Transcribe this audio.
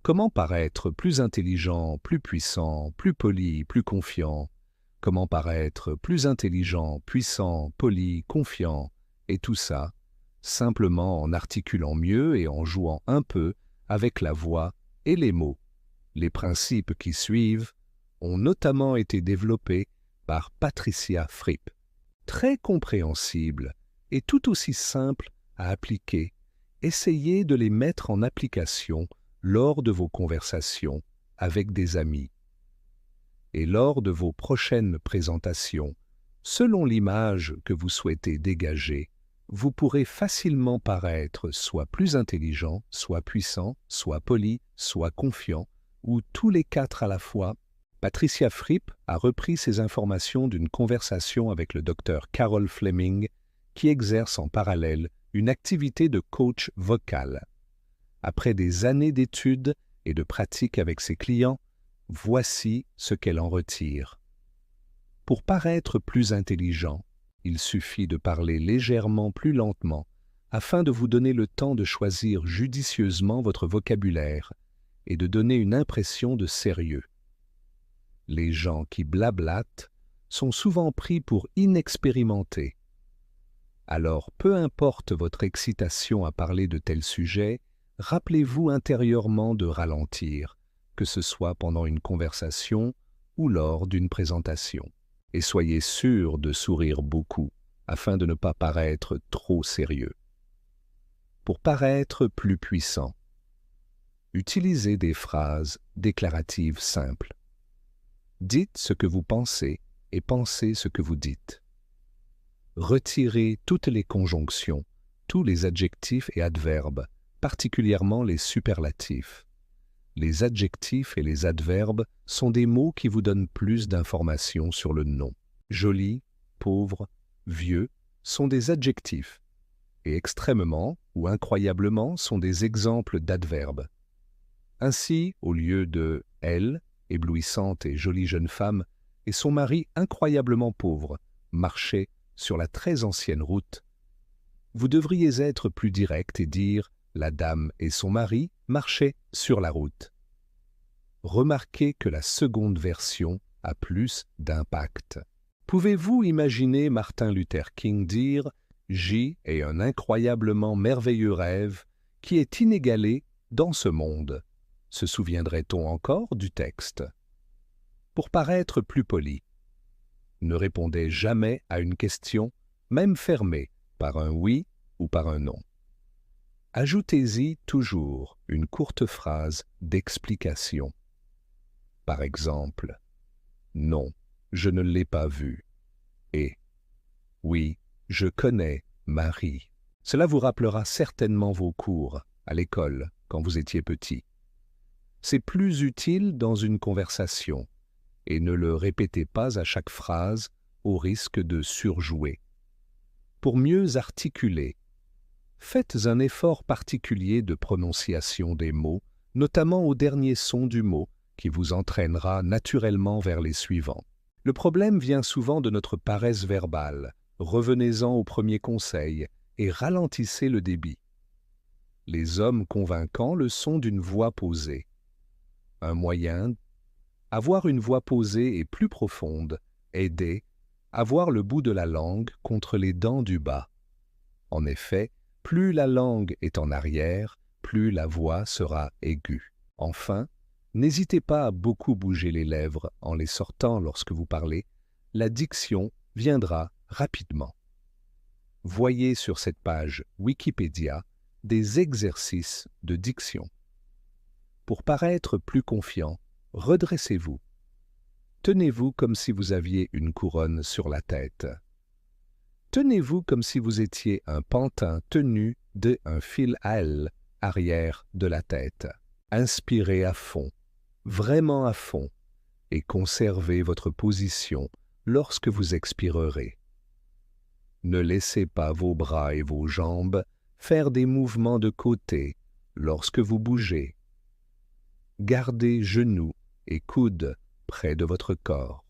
Comment paraître plus intelligent, plus puissant, plus poli, plus confiant? Comment paraître plus intelligent, puissant, poli, confiant? Et tout ça, simplement en articulant mieux et en jouant un peu avec la voix et les mots. Les principes qui suivent ont notamment été développés par Patricia Fripp. Très compréhensibles et tout aussi simples à appliquer, essayez de les mettre en application lors de vos conversations avec des amis et lors de vos prochaines présentations. Selon l'image que vous souhaitez dégager, vous pourrez facilement paraître soit plus intelligent, soit puissant, soit poli, soit confiant, ou tous les quatre à la fois. Patricia Fripp a repris ces informations d'une conversation avec le docteur Carol Fleming, qui exerce en parallèle une activité de coach vocal. Après des années d'études et de pratique avec ses clients, voici ce qu'elle en retire. Pour paraître plus intelligent, il suffit de parler légèrement plus lentement afin de vous donner le temps de choisir judicieusement votre vocabulaire et de donner une impression de sérieux. Les gens qui blablatent sont souvent pris pour inexpérimentés. Alors, peu importe votre excitation à parler de tels sujets, rappelez-vous intérieurement de ralentir, que ce soit pendant une conversation ou lors d'une présentation. Et soyez sûr de sourire beaucoup, afin de ne pas paraître trop sérieux. Pour paraître plus puissant, utilisez des phrases déclaratives simples. Dites ce que vous pensez et pensez ce que vous dites. Retirez toutes les conjonctions, tous les adjectifs et adverbes, particulièrement les superlatifs. Les adjectifs et les adverbes sont des mots qui vous donnent plus d'informations sur le nom. Joli, pauvre, vieux sont des adjectifs, et extrêmement ou incroyablement sont des exemples d'adverbes. Ainsi, au lieu de « elle », éblouissante et jolie jeune femme, et son mari incroyablement pauvre, marchait sur la très ancienne route, vous devriez être plus direct et dire « la dame et son mari marchaient sur la route ». Remarquez que la seconde version a plus d'impact. Pouvez-vous imaginer Martin Luther King dire « J ai un incroyablement merveilleux rêve qui est inégalé dans ce monde ». Se souviendrait-on encore du texte? Pour paraître plus poli, ne répondez jamais à une question, même fermée, par un oui ou par un non. Ajoutez-y toujours une courte phrase d'explication. Par exemple, « Non, je ne l'ai pas vu » et « Oui, je connais Marie ». Cela vous rappellera certainement vos cours à l'école quand vous étiez petit. C'est plus utile dans une conversation et ne le répétez pas à chaque phrase au risque de surjouer. Pour mieux articuler, faites un effort particulier de prononciation des mots, notamment au dernier son du mot, qui vous entraînera naturellement vers les suivants. Le problème vient souvent de notre paresse verbale. Revenez-en au premier conseil et ralentissez le débit. Les hommes convaincants le sont d'une voix posée. Un moyen, avoir une voix posée et plus profonde, aider, avoir le bout de la langue contre les dents du bas. En effet, plus la langue est en arrière, plus la voix sera aiguë. Enfin, n'hésitez pas à beaucoup bouger les lèvres en les sortant lorsque vous parlez, la diction viendra rapidement. Voyez sur cette page Wikipédia des exercices de diction. Pour paraître plus confiant, redressez-vous. Tenez-vous comme si vous aviez une couronne sur la tête. Tenez-vous comme si vous étiez un pantin tenu d'un fil à elle arrière de la tête. Inspirez à fond, vraiment à fond, et conservez votre position lorsque vous expirerez. Ne laissez pas vos bras et vos jambes faire des mouvements de côté lorsque vous bougez. Gardez genoux et coudes près de votre corps.